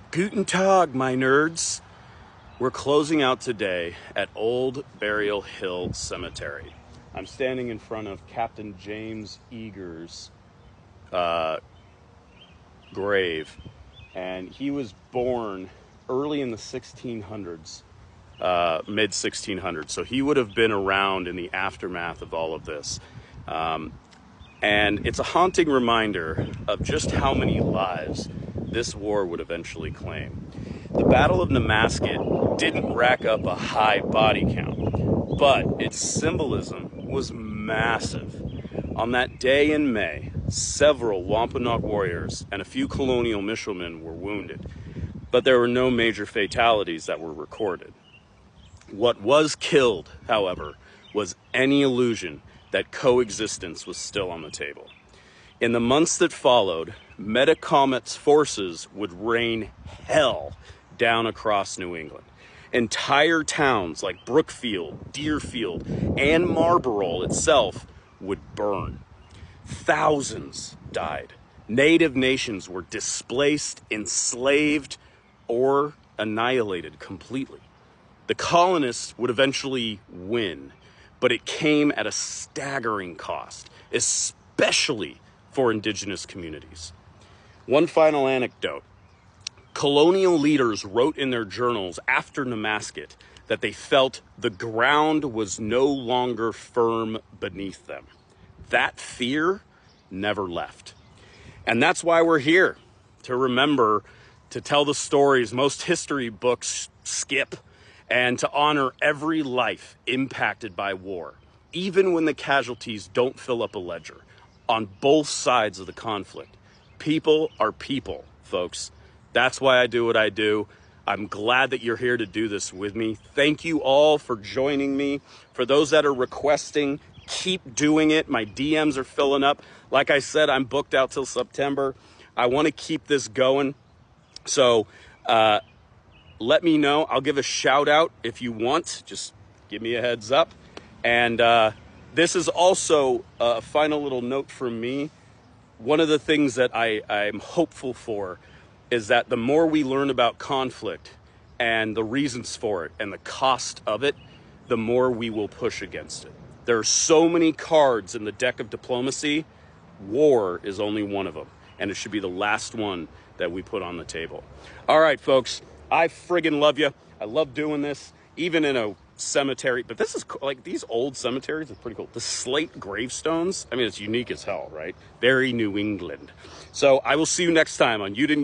Guten Tag, my nerds. We're closing out today at Old Burial Hill Cemetery. I'm standing in front of Captain James Eager's grave, and he was born early in the 1600s, mid 1600s. So he would have been around in the aftermath of all of this. And it's a haunting reminder of just how many lives this war would eventually claim. The Battle of Namaskit didn't rack up a high body count, but its symbolism was massive. On that day in May, several Wampanoag warriors and a few colonial militiamen were wounded, but there were no major fatalities that were recorded. What was killed, however, was any illusion that coexistence was still on the table. In the months that followed, Metacomet's forces would rain hell down across New England. Entire towns like Brookfield, Deerfield, and Marlborough itself would burn. Thousands died. Native nations were displaced, enslaved, or annihilated completely. The colonists would eventually win, but it came at a staggering cost, especially for indigenous communities. One final anecdote. Colonial leaders wrote in their journals after Namaskit that they felt the ground was no longer firm beneath them. That fear never left. And that's why we're here, to remember, to tell the stories most history books skip, and to honor every life impacted by war, even when the casualties don't fill up a ledger. On both sides of the conflict, people are people, folks. That's why I do what I do. I'm glad that you're here to do this with me. Thank you all for joining me. For those that are requesting, keep doing it. My DMs are filling up. Like I said, I'm booked out till September. I want to keep this going. So let me know. I'll give a shout out if you want. Just give me a heads up. And this is also a final little note from me. One of the things that I'm hopeful for is that the more we learn about conflict and the reasons for it and the cost of it, the more we will push against it. There are so many cards in the deck of diplomacy. War is only one of them, and it should be the last one that we put on the table. All right, folks, I friggin' love you. I love doing this, even in a cemetery. But this is like, these old cemeteries are pretty cool. The slate gravestones, I mean, it's unique as hell, right? Very New England. So I will see you next time on You Didn't Get